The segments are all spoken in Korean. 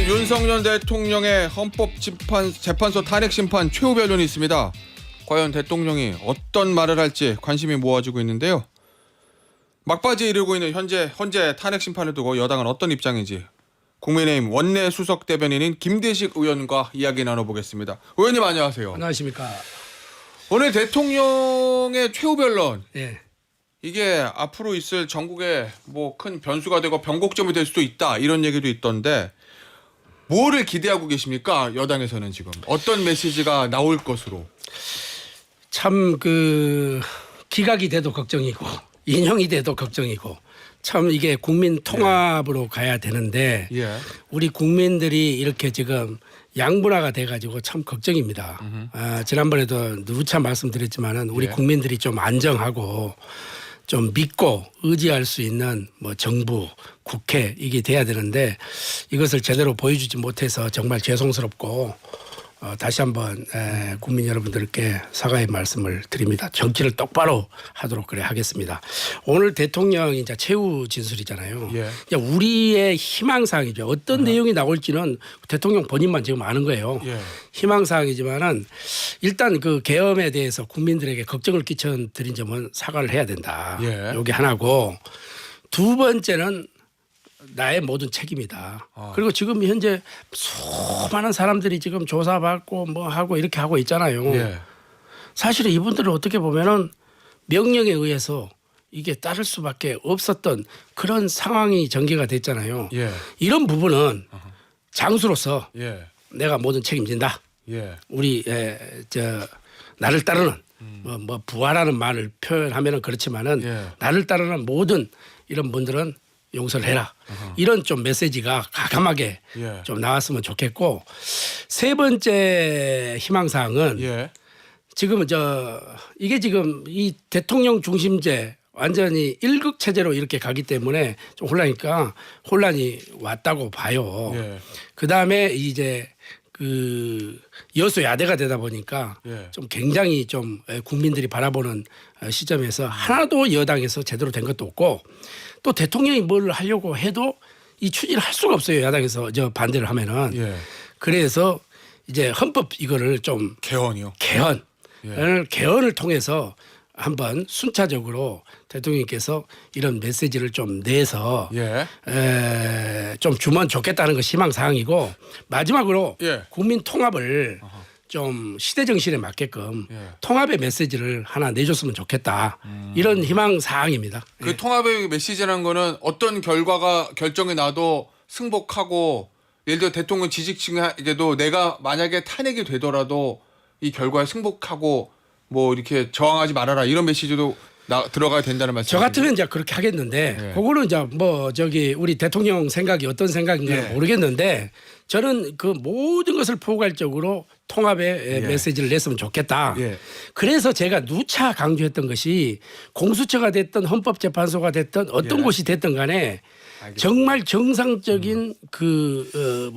오늘 윤석열 대통령의 헌법재판소 탄핵심판 최후 변론이 있습니다. 과연 대통령이 어떤 말을 할지 관심이 모아지고 있는데요. 막바지에 이르고 있는 현재 탄핵심판을 두고 여당은 어떤 입장인지 국민의힘 원내 수석 대변인인 김대식 의원과 이야기 나눠보겠습니다. 의원님 안녕하세요. 안녕하십니까. 오늘 대통령의 최후 변론. 예. 이게 앞으로 있을 전국에 뭐 큰 변수가 되고 변곡점이 될 수도 있다 이런 얘기도 있던데 뭐를 기대하고 계십니까? 여당에서는 지금 어떤 메시지가 나올 것으로. 참 기각이 돼도 걱정이고 인용이 돼도 걱정이고 참 이게 국민 통합으로 가야 되는데 예. 우리 국민들이 이렇게 지금 양분화가 돼가지고 참 걱정입니다. 지난번에도 누차 말씀드렸지만은 우리 국민들이 좀 안정하고 좀 믿고 의지할 수 있는 뭐 정부, 국회 이게 돼야 되는데 이것을 제대로 보여주지 못해서 정말 죄송스럽고 다시 한번 국민 여러분들께 사과의 말씀을 드립니다. 정치를 똑바로 하도록 그래 하겠습니다. 오늘 대통령이 이제 최후 진술이잖아요. 예. 이제 우리의 희망사항이죠. 어떤 내용이 나올지는 대통령 본인만 지금 아는 거예요. 예. 희망사항이지만은 일단 그 계엄에 대해서 국민들에게 걱정을 끼쳐드린 점은 사과를 해야 된다. 예. 이게 하나고 두 번째는 나의 모든 책임이다. 그리고 지금 현재 수많은 사람들이 지금 조사받고 뭐 하고 이렇게 하고 있잖아요. 예. 사실은 이분들은 어떻게 보면은 명령에 의해서 이게 따를 수밖에 없었던 그런 상황이 전개가 됐잖아요. 예. 이런 부분은 장수로서 예. 내가 모든 책임진다. 예. 우리 나를 따르는 뭐 부하라는 말을 표현하면은 그렇지만은 예. 나를 따르는 모든 이런 분들은 용서를 해라. 이런 좀 메시지가 가감하게 예. 좀 나왔으면 좋겠고 세 번째 희망사항은 예. 지금 이게 지금 이 대통령 중심제 완전히 일극 체제로 이렇게 가기 때문에 좀 혼란이 왔다고 봐요. 예. 그 다음에 이제 여소야대가 되다 보니까 예. 좀 굉장히 좀 국민들이 바라보는 시점에서 하나도 여당에서 제대로 된 것도 없고 또 대통령이 뭘 하려고 해도 이 추진을 할 수가 없어요. 야당에서 반대를 하면은. 예. 그래서 이제 헌법 이거를 좀 개헌이요. 개헌을 통해서 한번 순차적으로 대통령께서 이런 메시지를 좀 내서 예. 좀 주면 좋겠다는 것 희망사항이고 마지막으로 예. 국민 통합을 좀 시대 정신에 맞게끔 예. 통합의 메시지를 하나 내줬으면 좋겠다. 이런 희망사항입니다. 그 통합의 메시지라는 거는 어떤 결정이 나도 승복하고 예를 들어 대통령 지지층에게도 내가 만약에 탄핵이 되더라도 이 결과에 승복하고 뭐 이렇게 저항하지 말아라 이런 메시지도 들어가야 된다는 말씀이죠. 저 같으면 이제 그렇게 하겠는데 예. 그거는 이제 우리 대통령 생각이 어떤 생각인가는 예. 모르겠는데 저는 그 모든 것을 포괄적으로 통합의 메시지를 냈으면 좋겠다. 예. 그래서 제가 누차 강조했던 것이 공수처가 됐든 헌법재판소가 됐든 어떤 예. 곳이 됐든 간에 알겠습니다. 정말 정상적인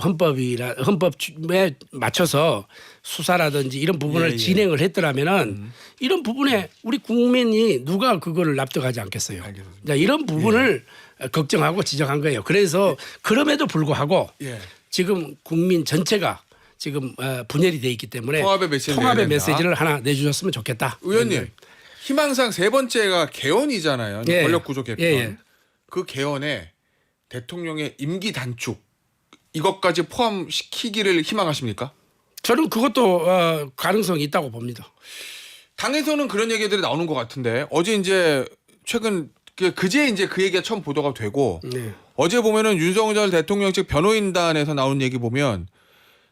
헌법에 맞춰서 수사라든지 이런 부분을 예. 진행을 했더라면은 이런 부분에 우리 국민이 누가 그거를 납득하지 않겠어요. 알겠습니다. 자, 이런 부분을 걱정하고 지적한 거예요. 그래서 그럼에도 불구하고 예. 지금 국민 전체가 지금 분열이 돼 있기 때문에 통합의 메시지를 하나 내주셨으면 좋겠다. 의원님 희망사항 세 번째가 개헌이잖아요. 예. 권력구조 개편. 예. 그 개헌에 대통령의 임기 단축 이것까지 포함시키기를 희망하십니까? 저는 그것도 가능성이 있다고 봅니다. 당에서는 그런 얘기들이 나오는 것 같은데 어제 이제 최근 그제 이제 그 얘기가 처음 보도가 되고 네. 어제 보면은 윤석열 대통령 측 변호인단에서 나오는 얘기 보면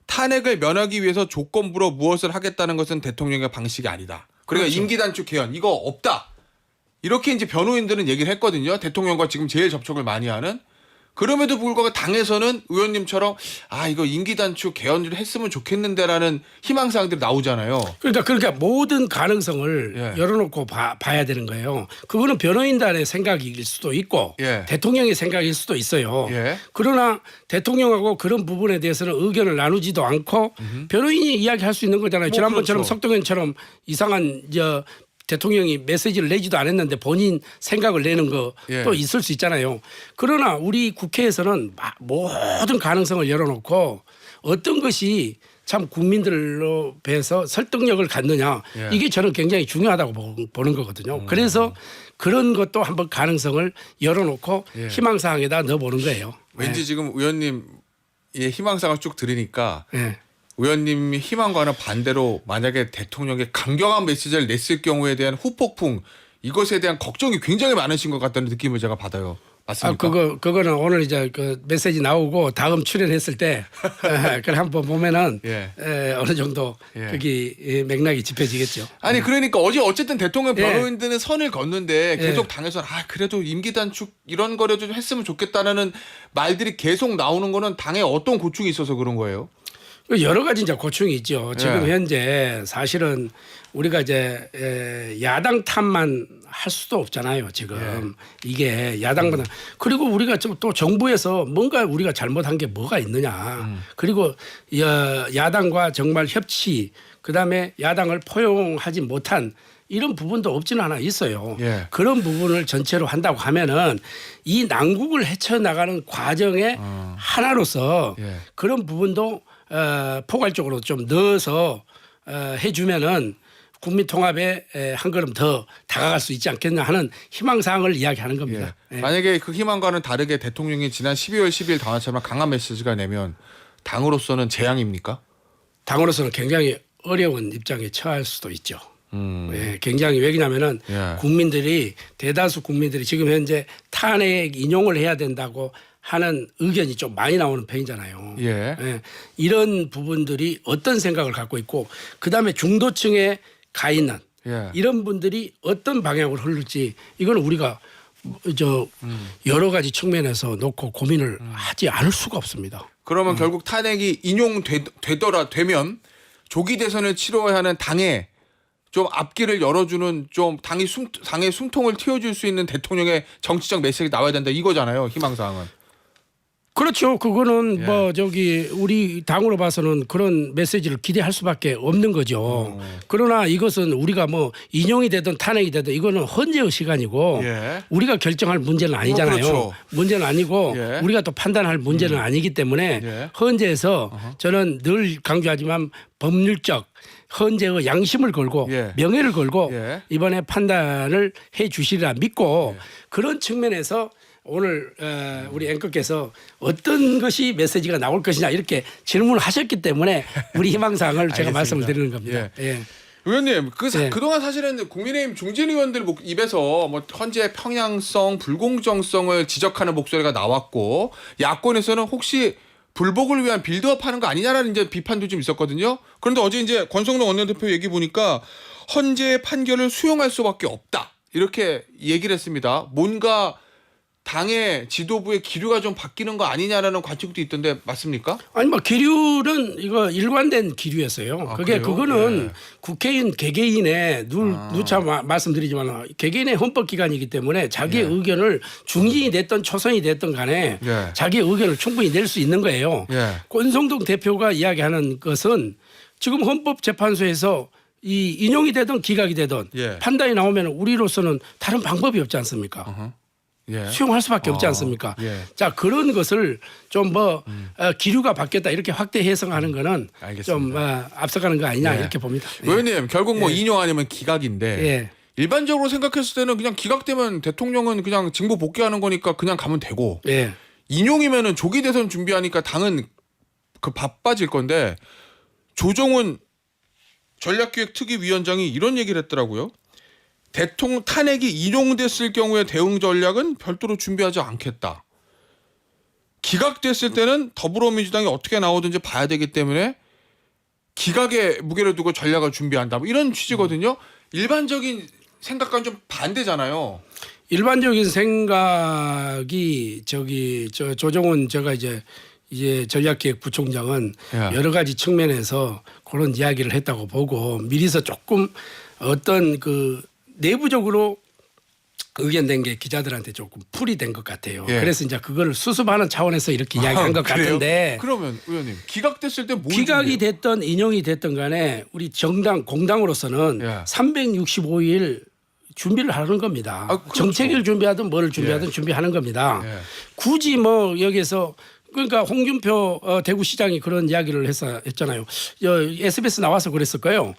탄핵을 면하기 위해서 조건부로 무엇을 하겠다는 것은 대통령의 방식이 아니다. 그러니까 그렇죠. 임기 단축 개헌 이거 없다. 이렇게 이제 변호인들은 얘기를 했거든요. 대통령과 지금 제일 접촉을 많이 하는. 그럼에도 불구하고 당에서는 의원님처럼 이거 임기 단축 개헌을 했으면 좋겠는데라는 희망사항들이 나오잖아요. 그러니까 모든 가능성을 예. 열어놓고 봐야 되는 거예요. 그거는 변호인단의 생각일 수도 있고 예. 대통령의 생각일 수도 있어요. 예. 그러나 대통령하고 그런 부분에 대해서는 의견을 나누지도 않고 변호인이 이야기할 수 있는 거잖아요. 지난번처럼 그렇죠. 석동현처럼 이상한 대통령이 메시지를 내지도 않았는데 본인 생각을 내는 거 또 예. 있을 수 있잖아요. 그러나 우리 국회에서는 모든 가능성을 열어놓고 어떤 것이 참 국민들로 배서 설득력을 갖느냐 예. 이게 저는 굉장히 중요하다고 보는 거거든요. 그래서 그런 것도 한번 가능성을 열어놓고 예. 희망사항에다 넣어보는 거예요. 왠지 지금 의원님의 희망사항을 쭉 들으니까 네. 의원님이 희망과는 반대로 만약에 대통령의 강경한 메시지를 냈을 경우에 대한 후폭풍 이것에 대한 걱정이 굉장히 많으신 것 같다는 느낌을 제가 받아요. 맞습니까? 그거는 오늘 이제 그 메시지 나오고 다음 출연했을 때 그걸 한번 보면은 예. 어느 정도 예. 거기 맥락이 짚혀지겠죠. 아니 그러니까 어쨌든 대통령 예. 변호인들은 선을 걷는데 예. 계속 당에서는 그래도 임기 단축 이런 거라도 좀 했으면 좋겠다는 말들이 계속 나오는 거는 당에 어떤 고충이 있어서 그런 거예요? 여러 가지 이제 고충이 있죠. 지금 예. 현재 사실은 우리가 이제 야당 탓만 할 수도 없잖아요. 지금 이게 야당보다 그리고 우리가 또 정부에서 뭔가 우리가 잘못한 게 뭐가 있느냐. 그리고 야당과 정말 협치 그다음에 야당을 포용하지 못한 이런 부분도 없지는 않아 있어요. 예. 그런 부분을 전체로 한다고 하면은 이 난국을 헤쳐나가는 과정의 하나로서 예. 그런 부분도 포괄적으로 좀 넣어서 해주면은 국민 통합에 한 걸음 더 다가갈 수 있지 않겠냐 하는 희망사항을 이야기하는 겁니다. 예. 만약에 그 희망과는 다르게 대통령이 지난 12월 10일 당화처럼 강한 메시지가 내면 당으로서는 재앙입니까? 당으로서는 굉장히 어려운 입장에 처할 수도 있죠. 예, 굉장히 왜냐하면은 예. 국민들이 대다수 국민들이 지금 현재 탄핵 인용을 해야 된다고 하는 의견이 좀 많이 나오는 편이잖아요. 예. 예, 이런 부분들이 어떤 생각을 갖고 있고 그다음에 중도층에 가 있는 예. 이런 분들이 어떤 방향으로 흐를지 이건 우리가 여러 가지 측면에서 놓고 고민을 하지 않을 수가 없습니다. 그러면 결국 탄핵이 되면 조기 대선을 치러야 하는 당에 좀 앞길을 열어주는 좀 당의 숨통을 틔워줄 수 있는 대통령의 정치적 메시지가 나와야 된다 이거잖아요. 희망사항은. 그렇죠. 그거는 예. 우리 당으로 봐서는 그런 메시지를 기대할 수밖에 없는 거죠. 그러나 이것은 우리가 인용이 되든 탄핵이 되든 이거는 헌재의 시간이고 예. 우리가 결정할 문제는 아니잖아요. 그렇죠. 문제는 아니고 예. 우리가 또 판단할 문제는 아니기 때문에 예. 헌재에서 저는 늘 강조하지만 법률적 헌재의 양심을 걸고 예. 명예를 걸고 예. 이번에 판단을 해 주시리라 믿고 그런 측면에서 오늘 우리 앵커께서 어떤 것이 메시지가 나올 것이냐 이렇게 질문을 하셨기 때문에 우리 희망사항을 제가 말씀을 드리는 겁니다. 예. 의원님, 네. 그동안 사실은 국민의힘 중진 의원들 입에서 헌재의 평양성, 불공정성을 지적하는 목소리가 나왔고 야권에서는 혹시 불복을 위한 빌드업하는 거 아니냐라는 이제 비판도 좀 있었거든요. 그런데 어제 이제 권성동 원내대표 얘기 보니까 헌재의 판결을 수용할 수밖에 없다 이렇게 얘기를 했습니다. 뭔가 당의 지도부의 기류가 좀 바뀌는 거 아니냐라는 관측도 있던데 맞습니까? 아니 기류는 이거 일관된 기류였어요. 그래요? 그거는 네. 국회의원 개개인의 누차 말씀드리지만 개개인의 헌법 기관이기 때문에 자기의 의견을 중진이 됐든 초선이 됐든 간에 예. 자기의 의견을 충분히 낼 수 있는 거예요. 예. 권성동 대표가 이야기하는 것은 지금 헌법재판소에서 이 인용이 되든 기각이 되든 예. 판단이 나오면 우리로서는 다른 방법이 없지 않습니까? 예. 수용할 수밖에 없지 않습니까? 예. 자 그런 것을 좀 기류가 바뀌었다 이렇게 확대 해석하는 거는 알겠습니다. 좀 앞서가는 거 아니냐 예. 이렇게 봅니다. 의원님 결국 인용 아니면 기각인데 예. 일반적으로 생각했을 때는 그냥 기각되면 대통령은 그냥 직무 복귀하는 거니까 그냥 가면 되고 예. 인용이면은 조기 대선 준비하니까 당은 바빠질 건데 조정훈 전략기획특위위원장이 이런 얘기를 했더라고요. 대통령 탄핵이 인용됐을 경우의 대응 전략은 별도로 준비하지 않겠다. 기각됐을 때는 더불어민주당이 어떻게 나오든지 봐야 되기 때문에 기각에 무게를 두고 전략을 준비한다. 이런 취지거든요. 일반적인 생각과는 좀 반대잖아요. 일반적인 생각이 조정훈 제가 이제 전략기획부총장은 예. 여러 가지 측면에서 그런 이야기를 했다고 보고 미리서 조금 어떤 그 내부적으로 의견된 게 기자들한테 조금 풀이 된 것 같아요. 예. 그래서 이제 그걸 수습하는 차원에서 이렇게 이야기한 것 그래요? 같은데 그러면 의원님 기각됐을 때 뭘 기각이 준비해요? 됐던 인용이 됐던 간에 우리 정당 공당으로서는 예. 365일 준비를 하는 겁니다. 아, 그렇죠. 정책을 준비하든 뭐를 준비하든 예. 준비하는 겁니다. 예. 굳이 뭐 여기서 그러니까 홍준표 대구시장이 그런 이야기를 했잖아요. SBS 나와서 그랬을 거예요.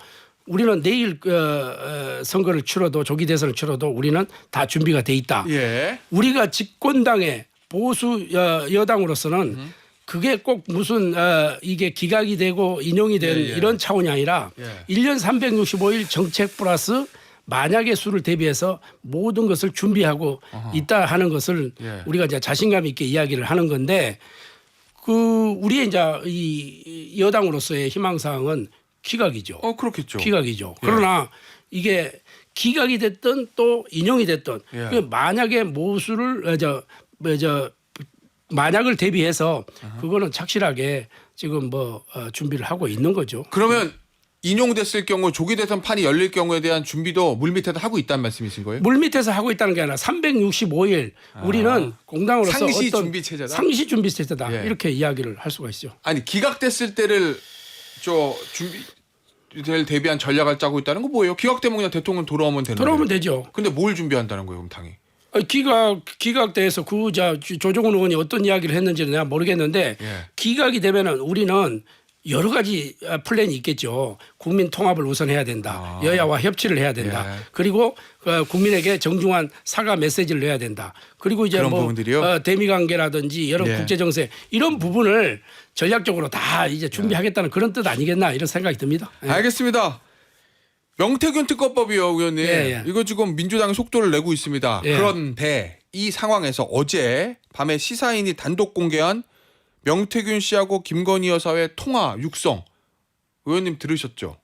우리는 내일 선거를 치러도 조기 대선을 치러도 우리는 다 준비가 돼 있다. 예. 우리가 집권당의 보수 여당으로서는 그게 꼭 무슨 이게 기각이 되고 인용이 된 예. 이런 차원이 아니라 예. 1년 365일 정책 플러스 만약의 수를 대비해서 모든 것을 준비하고 있다 하는 것을 예. 우리가 이제 자신감 있게 이야기를 하는 건데 그 우리의 이제 이 여당으로서의 희망사항은 기각이죠. 그렇겠죠. 기각이죠. 예. 그러나 이게 기각이 됐든 또 인용이 됐든 예. 그 만약에 모수를 만약을 대비해서 그거는 착실하게 지금 준비를 하고 있는 거죠. 그러면 인용됐을 경우 조기 대선 판이 열릴 경우에 대한 준비도 물밑에서 하고 있다는 말씀이신 거예요? 물 밑에서 하고 있다는 게 아니라 365일 우리는 공당으로서 상시 어떤 준비 체제다? 상시 준비 체제다. 예. 이렇게 이야기를 할 수가 있죠. 아니 기각됐을 때를 준비를 대비한 전략을 짜고 있다는 거 뭐예요? 기각되면 그냥 대통령 돌아오면 되는 돌아오면 거예요. 되죠. 근데 뭘 준비한다는 거예요, 그럼 당이? 기각돼서 조정훈 의원이 어떤 이야기를 했는지는 내가 모르겠는데 예. 기각이 되면은 우리는 여러 가지 플랜이 있겠죠. 국민 통합을 우선 해야 된다. 여야와 협치를 해야 된다. 예. 그리고 국민에게 정중한 사과 메시지를 내야 된다. 그리고 이제 그런 부분들이요? 대미 관계라든지 여러 예. 국제 정세 이런 부분을 전략적으로 다 이제 준비하겠다는 그런 뜻 아니겠나 이런 생각이 듭니다. 예. 알겠습니다. 명태균 특검법이요, 의원님. 예. 이거 지금 민주당이 속도를 내고 있습니다. 예. 그런데 이 상황에서 어제 밤에 시사인이 단독 공개한 명태균 씨하고 김건희 여사의 통화 육성 의원님 들으셨죠?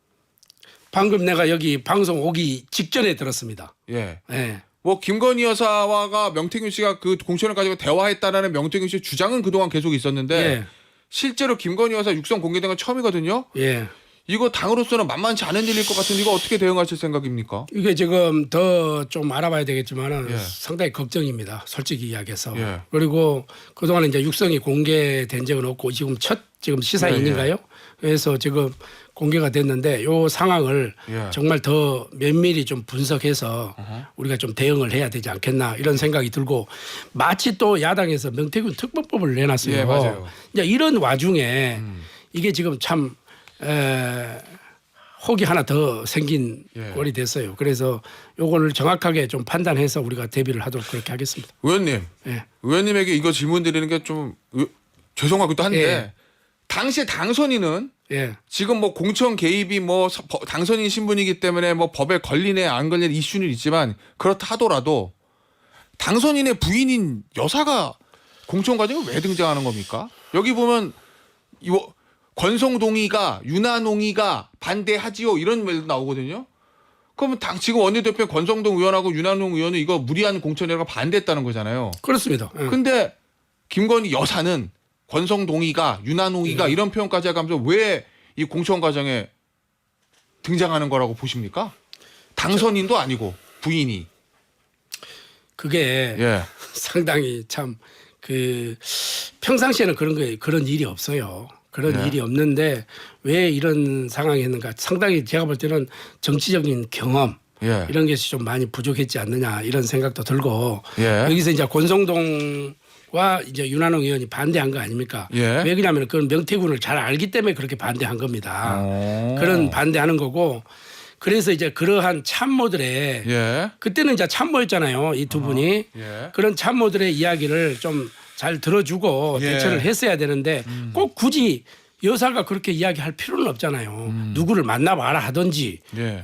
방금 내가 여기 방송 오기 직전에 들었습니다. 예. 예. 뭐 김건희 여사와 명태균 씨가 그 공천을 가지고 대화했다라는 명태균 씨의 주장은 그동안 계속 있었는데 예. 실제로 김건희 여사 육성 공개된 건 처음이거든요. 예. 이거 당으로서는 만만치 않은 일일 것 같은데 이거 어떻게 대응하실 생각입니까? 이게 지금 더 좀 알아봐야 되겠지만은 예. 상당히 걱정입니다. 솔직히 이야기해서. 예. 그리고 그동안 이제 육성이 공개된 적은 없고 지금 지금 시사인인가요? 그래서 지금 공개가 됐는데 요 상황을 예. 정말 더 면밀히 좀 분석해서 우리가 좀 대응을 해야 되지 않겠나 이런 생각이 들고 마치 또 야당에서 명태균 특별법을 내놨어요. 예, 맞아요. 이제 이런 와중에 이게 지금 참 혹이 하나 더 생긴 예. 꼴이 됐어요. 그래서 요거를 정확하게 좀 판단해서 우리가 대비를 하도록 그렇게 하겠습니다. 의원님, 예. 의원님에게 이거 질문 드리는 게 좀 죄송하기도 한데 예. 당시 당선인은 예. 지금 뭐 공천 개입이 뭐 당선인 신분이기 때문에 뭐 법에 걸리네 안 걸리네 이슈는 있지만 그렇다 하더라도 당선인의 부인인 여사가 공천 과정에 왜 등장하는 겁니까? 여기 보면 권성동이가 윤한홍이가 반대하지요 이런 말도 나오거든요. 그러면 지금 원내대표 권성동 의원하고 윤한홍 의원은 이거 무리한 공천이라고 반대했다는 거잖아요. 그렇습니다. 예. 근데 김건희 여사는 권성동이가 윤한홍이가 이런 표현까지 해가면서 왜 이 공천 과정에 등장하는 거라고 보십니까? 당선인도 아니고 부인이. 그게 예. 상당히 참 평상시에는 그런 일이 없어요. 그런 예. 일이 없는데 왜 이런 상황이 했는가? 상당히 제가 볼 때는 정치적인 경험 예. 이런 것이 좀 많이 부족했지 않느냐 이런 생각도 들고 예. 여기서 이제 권성동과 이제 윤한홍 의원이 반대한 거 아닙니까? 예. 왜 그러냐면 그건 명태균을 잘 알기 때문에 그렇게 반대한 겁니다. 오. 그런 반대하는 거고 그래서 이제 그러한 참모들의 예. 그때는 이제 참모였잖아요. 이 두 분이 예. 그런 참모들의 이야기를 좀 잘 들어주고 예. 대처를 했어야 되는데 꼭 굳이 여사가 그렇게 이야기할 필요는 없잖아요. 누구를 만나봐라 하든지 예.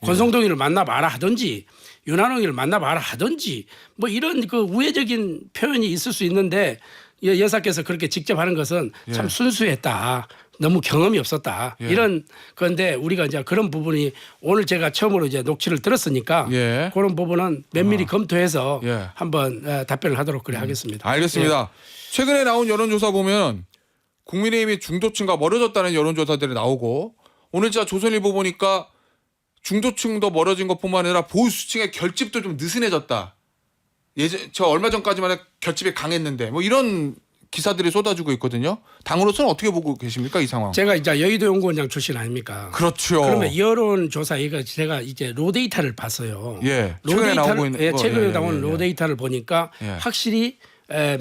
권성동이를 만나봐라 하든지 윤한홍이를 만나봐라 하든지 뭐 이런 그 우회적인 표현이 있을 수 있는데 여사께서 그렇게 직접 하는 것은 참 순수했다. 너무 경험이 없었다. 예. 이런 건데 우리가 이제 그런 부분이 오늘 제가 처음으로 이제 녹취를 들었으니까 예. 그런 부분은 면밀히 검토해서 예. 한번 답변을 하도록 그래 하겠습니다. 알겠습니다. 최근에 나온 여론조사 보면 국민의힘이 중도층과 멀어졌다는 여론조사들이 나오고 오늘 진짜 조선일보 보니까 중도층도 멀어진 것뿐만 아니라 보수층의 결집도 좀 느슨해졌다. 저 얼마 전까지만 해도 결집이 강했는데 뭐 이런 기사들이 쏟아지고 있거든요. 당으로서는 어떻게 보고 계십니까 이 상황? 제가 이제 여의도 연구원장 출신 아닙니까? 그렇죠. 그러면 여론조사 이거 제가 이제 로데이터를 봤어요. 예. 최근에 나오고 있는 거. 최근에 예, 나온 예, 예. 로데이터를 보니까 예. 확실히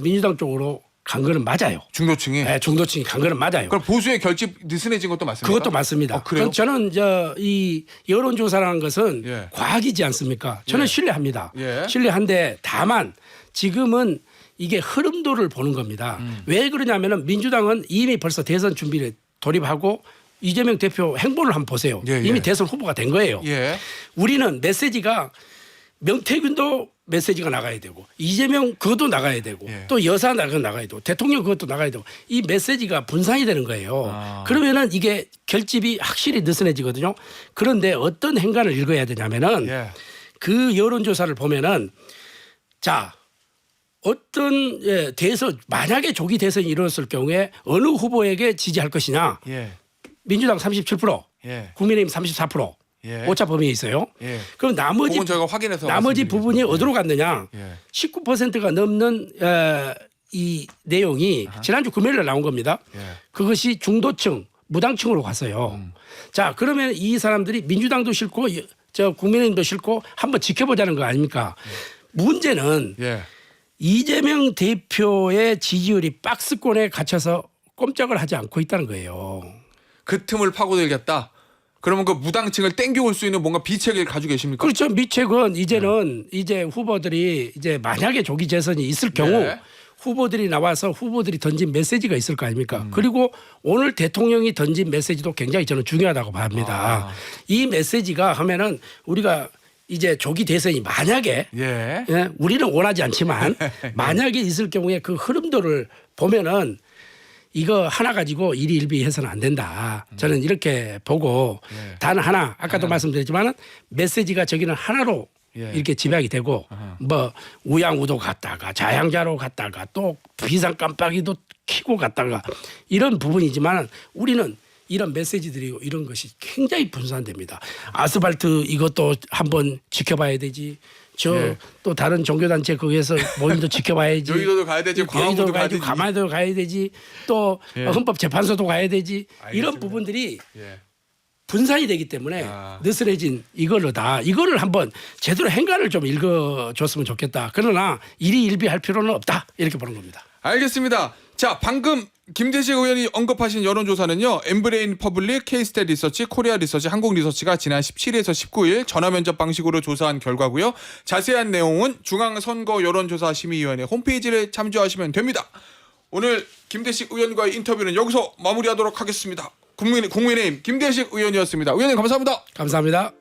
민주당 쪽으로 간 거는 맞아요. 중도층이. 중도층이 간 거는 맞아요. 그럼 보수의 결집 느슨해진 것도 맞습니까? 그것도 맞습니다. 그래요? 저는 이 여론조사라는 것은 예. 과학이지 않습니까? 저는 예. 신뢰합니다. 예. 신뢰한데 다만 지금은 이게 흐름도를 보는 겁니다. 왜 그러냐면은 민주당은 이미 벌써 대선 준비를 돌입하고 이재명 대표 행보를 한번 보세요. 예, 예. 이미 대선 후보가 된 거예요. 예. 우리는 메시지가 명태균도 메시지가 나가야 되고 이재명 그것도 나가야 되고 예. 또 여사 나가야 되고 대통령 그것도 나가야 되고 이 메시지가 분산이 되는 거예요. 아. 그러면은 이게 결집이 확실히 느슨해지거든요. 그런데 어떤 행간을 읽어야 되냐면은 예. 그 여론조사를 보면은 자 어떤 대선 만약에 조기 대선이 이루어졌을 경우에 어느 후보에게 지지할 것이냐 예. 민주당 37% 예. 국민의힘 34% 예. 오차 범위에 있어요. 예. 그럼 나머지 그건 저희가 확인해서 나머지 말씀드리겠습니다. 부분이 어디로 갔느냐? 예. 19%가 넘는 이 내용이 지난주 금요일에 나온 겁니다. 예. 그것이 중도층, 무당층으로 갔어요. 자, 그러면 이 사람들이 민주당도 싫고 저 국민의힘도 싫고 한번 지켜보자는 거 아닙니까? 문제는 예. 이재명 대표의 지지율이 박스권에 갇혀서 꼼짝을 하지 않고 있다는 거예요. 그 틈을 파고들겠다. 그러면 그 무당층을 땡겨올 수 있는 뭔가 비책을 가지고 계십니까? 그렇죠. 미책은 이제는 이제 후보들이 이제 만약에 조기 재선이 있을 경우 네. 후보들이 나와서 후보들이 던진 메시지가 있을 거 아닙니까? 그리고 오늘 대통령이 던진 메시지도 굉장히 저는 중요하다고 봅니다. 이 메시지가 하면은 우리가 이제 조기 대선이 만약에 예. 우리는 원하지 않지만 만약에 있을 경우에 그 흐름도를 보면은 이거 하나 가지고 일희일비해서는 안 된다. 저는 이렇게 보고 예. 단 하나 아까도 말씀드렸지만 메시지가 저기는 하나로 예. 이렇게 집약이 되고 뭐 우양우도 갔다가 자양자로 갔다가 또 비상 깜빡이도 켜고 갔다가 이런 부분이지만 우리는 이런 메시지들이 이런 것이 굉장히 분산됩니다. 아스팔트 이것도 한번 지켜봐야 되지. 저 예. 또 다른 종교단체 거기에서 모임도 지켜봐야지. 여의도도 가야 되지, 광화문도 가야 되지. 가마도 가야 되지. 또 예. 헌법재판소도 가야 되지. 이런 알겠습니다. 부분들이 예. 분산이 되기 때문에 아. 느슨해진 이거로다. 이거를 한번 제대로 행간을 좀 읽어줬으면 좋겠다. 그러나 일희일비할 필요는 없다. 이렇게 보는 겁니다. 알겠습니다. 자, 방금 김대식 의원이 언급하신 여론조사는요. 엠브레인 퍼블릭, K스탯 리서치, 코리아 리서치, 한국 리서치가 지난 17일에서 19일 전화 면접 방식으로 조사한 결과고요. 자세한 내용은 중앙선거 여론조사 심의위원회 홈페이지를 참조하시면 됩니다. 오늘 김대식 의원과의 인터뷰는 여기서 마무리하도록 하겠습니다. 국민의힘 김대식 의원이었습니다. 의원님 감사합니다. 감사합니다.